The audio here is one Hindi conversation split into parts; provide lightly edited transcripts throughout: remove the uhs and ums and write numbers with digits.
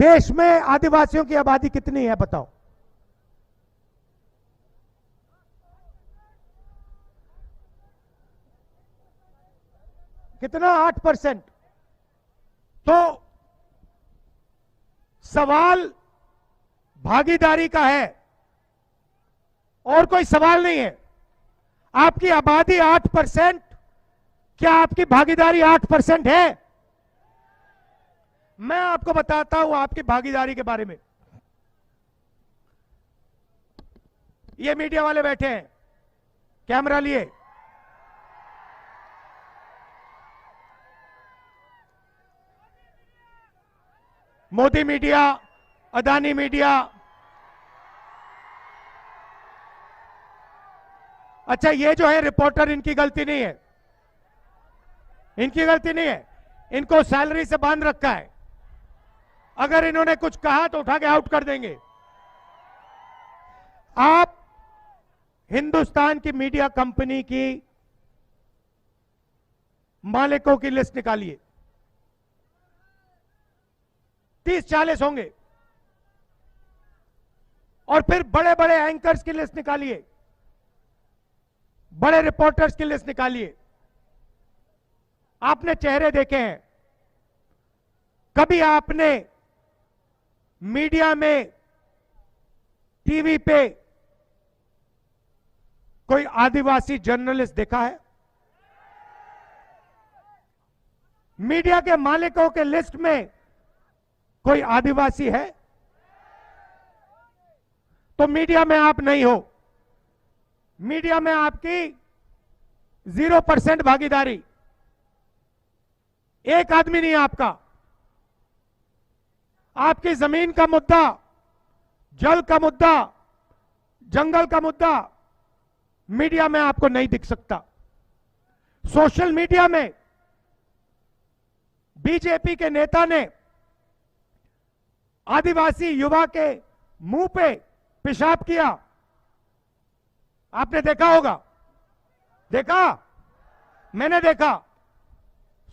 देश में आदिवासियों की आबादी कितनी है बताओ? कितना? 8%। तो सवाल भागीदारी का है और कोई सवाल नहीं है। आपकी आबादी 8%, क्या आपकी भागीदारी 8% है? मैं आपको बताता हूं आपकी भागीदारी के बारे में। ये मीडिया वाले बैठे हैं, कैमरा लिए। Modi media, Adani media. अच्छा, ये जो है रिपोर्टर, इनकी गलती नहीं है, इनकी गलती नहीं है। इनको सैलरी से बांध रखा है। अगर इन्होंने कुछ कहा तो उठा के आउट कर देंगे। आप हिंदुस्तान की मीडिया कंपनी की मालिकों की लिस्ट निकालिए, 30-40 होंगे। और फिर बड़े बड़े एंकर्स की लिस्ट निकालिए, बड़े रिपोर्टर्स की लिस्ट निकालिए। आपने चेहरे देखे हैं? कभी आपने मीडिया में, टीवी पे कोई आदिवासी जर्नलिस्ट देखा है? मीडिया के मालिकों के लिस्ट में कोई आदिवासी है? तो मीडिया में आप नहीं हो। मीडिया में आपकी 0% भागीदारी। एक आदमी नहीं आपका। आपकी जमीन का मुद्दा, जल का मुद्दा, जंगल का मुद्दा मीडिया में आपको नहीं दिख सकता। सोशल मीडिया में बीजेपी के नेता ने आदिवासी युवा के मुंह पे पेशाब किया, आपने देखा होगा। देखा? मैंने देखा।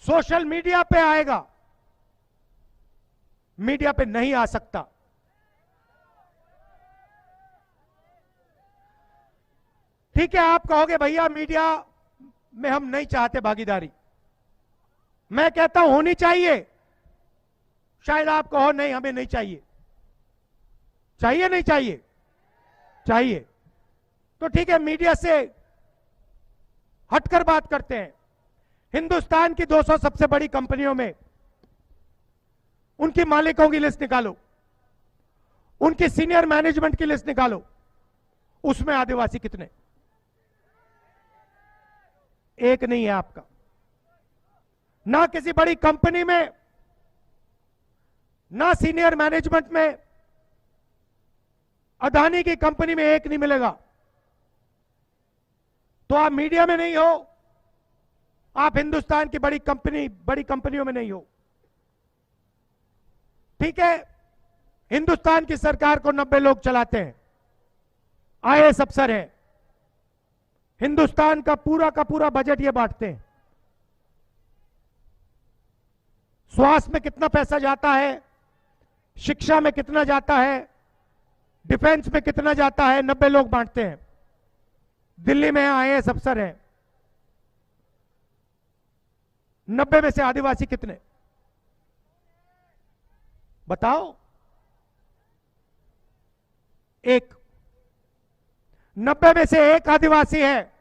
सोशल मीडिया पे आएगा, मीडिया पे नहीं आ सकता। ठीक है, आप कहोगे भैया मीडिया में हम नहीं चाहते भागीदारी। मैं कहता हूं होनी चाहिए। शायद आप कहो नहीं, हमें नहीं चाहिए। चाहिए नहीं चाहिए? चाहिए। तो ठीक है, मीडिया से हटकर बात करते हैं। हिंदुस्तान की 200 सबसे बड़ी कंपनियों में उनकी मालिकों की लिस्ट निकालो, उनकी सीनियर मैनेजमेंट की लिस्ट निकालो। उसमें आदिवासी कितने? एक नहीं है आपका। ना किसी बड़ी कंपनी में, ना सीनियर मैनेजमेंट में। अदानी की कंपनी में एक नहीं मिलेगा। तो आप मीडिया में नहीं हो, आप हिंदुस्तान की बड़ी कंपनियों में नहीं हो। ठीक है, हिंदुस्तान की सरकार को 90 लोग चलाते हैं, आईएएस अफसर हैं। हिंदुस्तान का पूरा बजट ये बांटते हैं। स्वास्थ्य में कितना पैसा जाता है, शिक्षा में कितना जाता है, डिफेंस में कितना जाता है, 90 लोग बांटते हैं। दिल्ली में आईएएस अफसर हैं। 90 में से आदिवासी कितने? बताओ। एक। 90 में से एक आदिवासी है,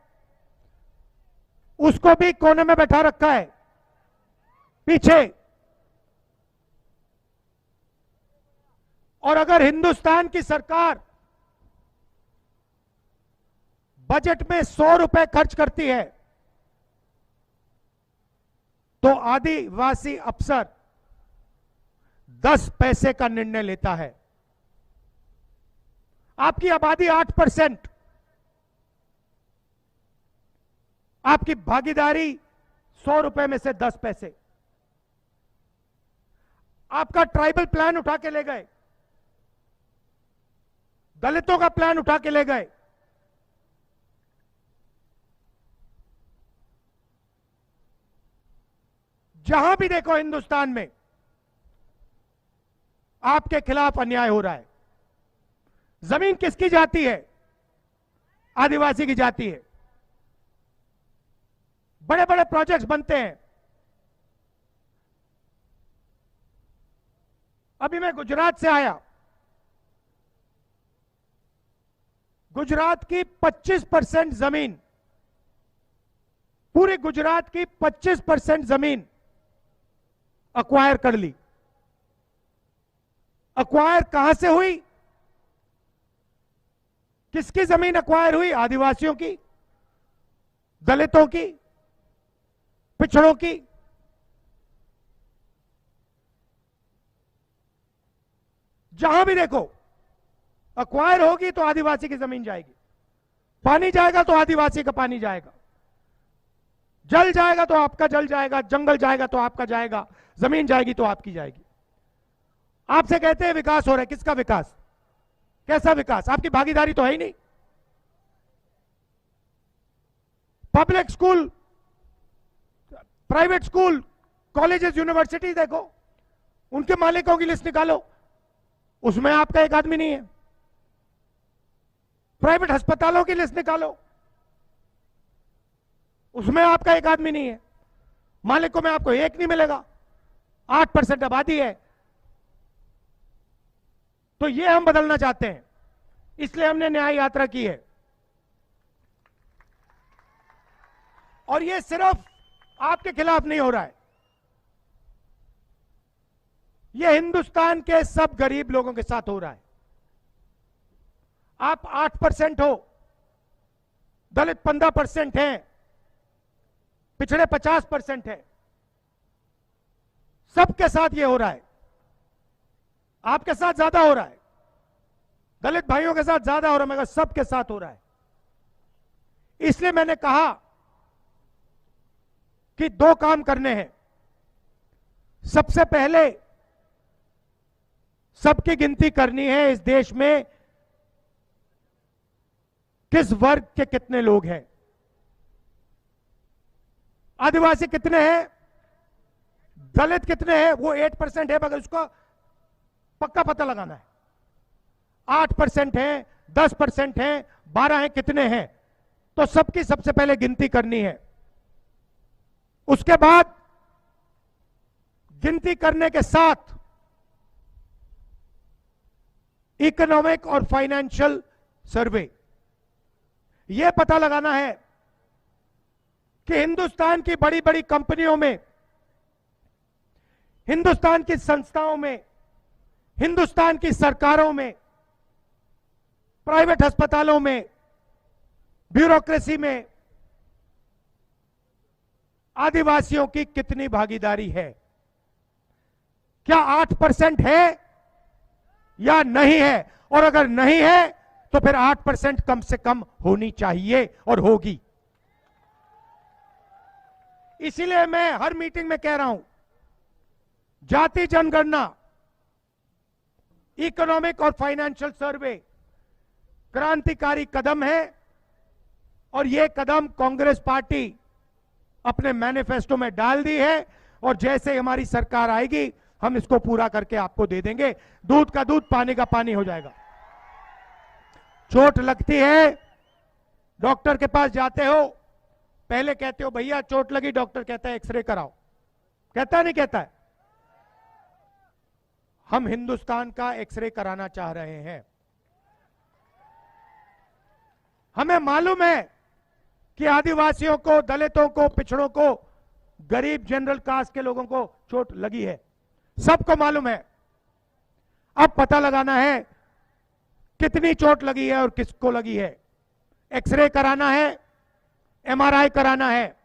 उसको भी कोने में बैठा रखा है, पीछे। और अगर हिंदुस्तान की सरकार बजट में 100 रुपए खर्च करती है तो आदिवासी अफसर 10 पैसे का निर्णय लेता है। आपकी आबादी 8%, आपकी भागीदारी 100 रुपए में से 10 पैसे। आपका ट्राइबल प्लान उठा के ले गए, दलितों का प्लान उठा के ले गए। जहां भी देखो हिंदुस्तान में आपके खिलाफ अन्याय हो रहा है। जमीन किसकी जाती है? आदिवासी की जाती है। बड़े बड़े प्रोजेक्ट्स बनते हैं। अभी मैं गुजरात से आया। गुजरात की 25% जमीन, पूरे गुजरात की 25% जमीन अक्वायर कर ली। अक्वायर कहां से हुई? किसकी जमीन अक्वायर हुई? आदिवासियों की, दलितों की, पिछड़ों की। जहां भी देखो अक्वायर होगी तो आदिवासी की जमीन जाएगी। पानी जाएगा तो आदिवासी का पानी जाएगा। जल जाएगा तो आपका जल जाएगा। जंगल जाएगा तो आपका जाएगा। जमीन जाएगी तो आपकी जाएगी। आपसे कहते हैं विकास हो रहा है। किसका विकास? कैसा विकास? आपकी भागीदारी तो है ही नहीं। Public school, private school, colleges, university देखो, उनके मालिकों की लिस्ट निकालो, उसमें आपका एक आदमी नहीं है। प्राइवेट अस्पतालों की लिस्ट निकालो, उसमें आपका एक आदमी नहीं है। मालिकों में आपको एक नहीं मिलेगा। 8% आबादी है। तो ये हम बदलना चाहते हैं, इसलिए हमने न्याय यात्रा की है। और ये सिर्फ आपके खिलाफ नहीं हो रहा है, ये हिंदुस्तान के सब गरीब लोगों के साथ हो रहा है। आप 8% हो, दलित 15% हैं, पिछड़े 50% हैं। सबके साथ ये हो रहा है। आपके साथ ज्यादा हो रहा है, दलित भाइयों के साथ ज्यादा हो रहा है, मगर सबके साथ हो रहा है। इसलिए मैंने कहा कि 2 काम करने हैं। सबसे पहले सबकी गिनती करनी है इस देश में किस वर्ग के कितने लोग हैं। आदिवासी कितने हैं, दलित कितने हैं, वो 8% है, मगर उसका पक्का पता लगाना है। 8% है, 10% है, 12 है, कितने हैं? तो सबकी सबसे पहले गिनती करनी है। उसके बाद गिनती करने के साथ इकोनॉमिक और फाइनेंशियल सर्वे, यह पता लगाना है कि हिंदुस्तान की बड़ी बड़ी कंपनियों में, हिंदुस्तान की संस्थाओं में, हिंदुस्तान की सरकारों में, प्राइवेट अस्पतालों में, ब्यूरोक्रेसी में आदिवासियों की कितनी भागीदारी है। क्या 8% है या नहीं है? और अगर नहीं है तो फिर 8% कम से कम होनी चाहिए और होगी। इसीलिए मैं हर मीटिंग में कह रहा हूं, जाति जनगणना, इकोनॉमिक और फाइनेंशियल सर्वे क्रांतिकारी कदम है। और यह कदम कांग्रेस पार्टी अपने मैनिफेस्टो में डाल दी है। और जैसे हमारी सरकार आएगी हम इसको पूरा करके आपको दे देंगे। दूध का दूध, पानी का पानी हो जाएगा। चोट लगती है, डॉक्टर के पास जाते हो, पहले कहते हो भैया चोट लगी, डॉक्टर कहता है एक्सरे कराओ। कहता नहीं कहता है? हम हिंदुस्तान का एक्सरे कराना चाह रहे हैं। हमें मालूम है कि आदिवासियों को, दलितों को, पिछड़ों को, गरीब जनरल कास्ट के लोगों को चोट लगी है, सबको मालूम है। अब पता लगाना है कितनी चोट लगी है और किसको लगी है। एक्सरे कराना है, एमआरआई कराना है।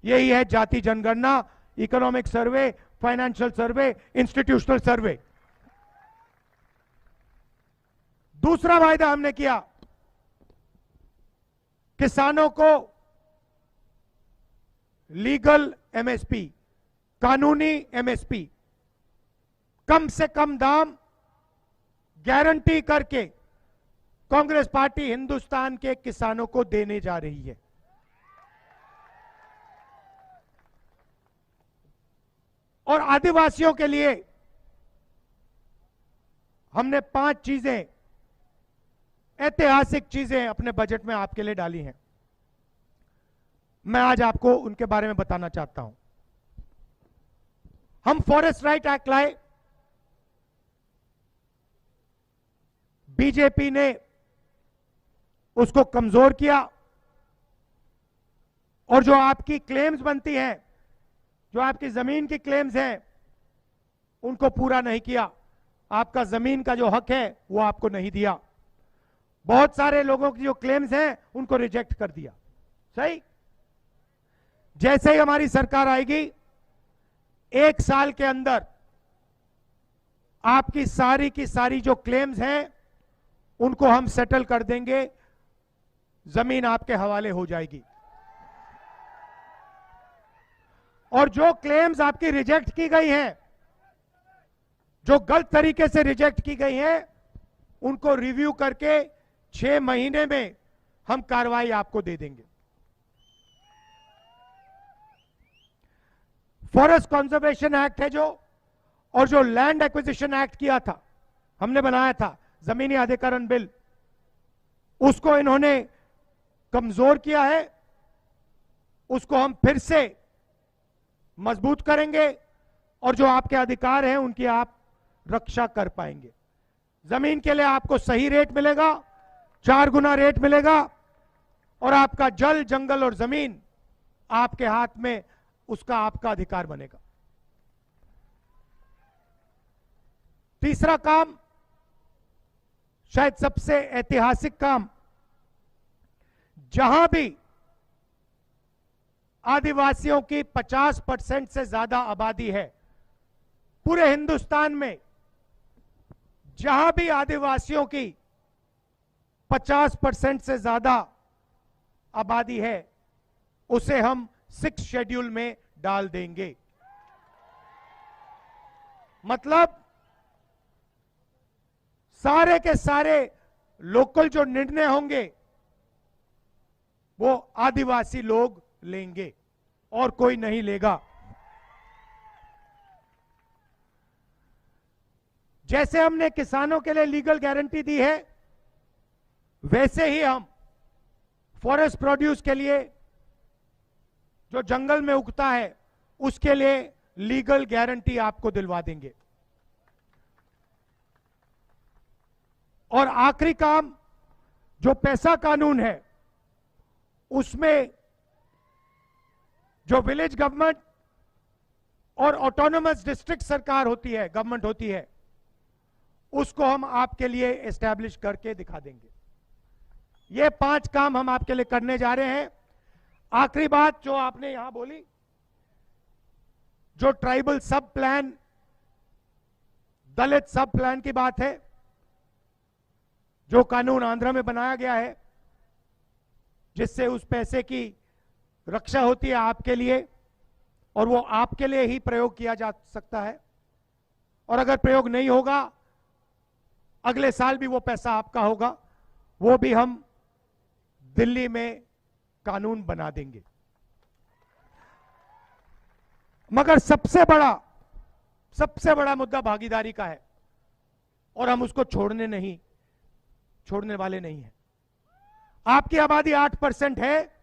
यही है जाति जनगणना, इकोनॉमिक सर्वे, फाइनेंशियल सर्वे, इंस्टीट्यूशनल सर्वे। दूसरा वायदा हमने किया, किसानों को लीगल एमएसपी, कानूनी एमएसपी, कम से कम दाम गारंटी करके कांग्रेस पार्टी हिंदुस्तान के किसानों को देने जा रही है। और आदिवासियों के लिए हमने 5 चीजें, ऐतिहासिक चीजें अपने बजट में आपके लिए डाली हैं। मैं आज आपको उनके बारे में बताना चाहता हूं। हम फॉरेस्ट राइट एक्ट लाए, बीजेपी ने उसको कमजोर किया, और जो आपकी क्लेम्स बनती हैं, जो आपकी जमीन की क्लेम्स हैं, उनको पूरा नहीं किया। आपका जमीन का जो हक है वो आपको नहीं दिया। बहुत सारे लोगों की जो क्लेम्स हैं उनको रिजेक्ट कर दिया। सही। जैसे ही हमारी सरकार आएगी, 1 साल के अंदर आपकी सारी की सारी जो क्लेम्स हैं उनको हम सेटल कर देंगे, जमीन आपके हवाले हो जाएगी। और जो क्लेम्स आपकी रिजेक्ट की गई हैं, जो गलत तरीके से रिजेक्ट की गई हैं, उनको रिव्यू करके 6 महीने में हम कार्रवाई आपको दे देंगे। फॉरेस्ट कंजर्वेशन एक्ट है जो, और जो लैंड एक्विजिशन एक्ट किया था, हमने बनाया था जमीनी अधिग्रहण बिल, उसको इन्होंने कमजोर किया है। उसको हम फिर से मजबूत करेंगे और जो आपके अधिकार हैं उनकी आप रक्षा कर पाएंगे। जमीन के लिए आपको सही रेट मिलेगा, 4 गुना रेट मिलेगा, और आपका जल, जंगल और जमीन आपके हाथ में, उसका आपका अधिकार बनेगा। तीसरा काम, शायद सबसे ऐतिहासिक काम, जहां भी आदिवासियों की 50% से ज्यादा आबादी है, पूरे हिंदुस्तान में जहां भी आदिवासियों की 50% से ज्यादा आबादी है, उसे हम 6 शेड्यूल में डाल देंगे। मतलब सारे के सारे लोकल जो निर्णय होंगे वो आदिवासी लोग लेंगे और कोई नहीं लेगा। जैसे हमने किसानों के लिए लीगल गारंटी दी है, वैसे ही हम फॉरेस्ट प्रोड्यूस के लिए, जो जंगल में उगता है, उसके लिए लीगल गारंटी आपको दिलवा देंगे। और आखिरी काम, जो पैसा कानून है, उसमें जो विलेज गवर्नमेंट और ऑटोनोमस डिस्ट्रिक्ट सरकार होती है, गवर्नमेंट होती है, उसको हम आपके लिए एस्टैब्लिश करके दिखा देंगे। ये 5 काम हम आपके लिए करने जा रहे हैं। आखिरी बात जो आपने यहां बोली, जो ट्राइबल सब प्लान, दलित सब प्लान की बात है, जो कानून आंध्र में बनाया गया है, जिससे उस पैसे की रक्षा होती है आपके लिए, और वो आपके लिए ही प्रयोग किया जा सकता है। और अगर प्रयोग नहीं होगा, अगले साल भी वो पैसा आपका होगा, वो भी हम दिल्ली में कानून बना देंगे। मगर सबसे बड़ा मुद्दा भागीदारी का है, और हम उसको छोड़ने वाले नहीं हैं। आपकी आबादी 8% है,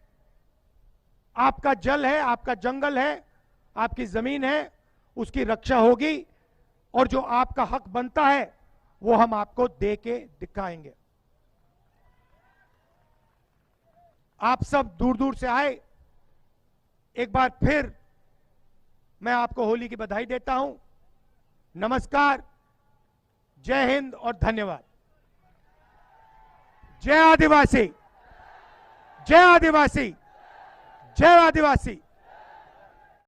आपका जल है, आपका जंगल है, आपकी जमीन है, उसकी रक्षा होगी, और जो आपका हक बनता है वो हम आपको दे के दिखाएंगे। आप सब दूर दूर से आए, एक बार फिर मैं आपको होली की बधाई देता हूं। नमस्कार, जय हिंद और धन्यवाद। जय आदिवासी, जय आदिवासी, जय आदिवासी।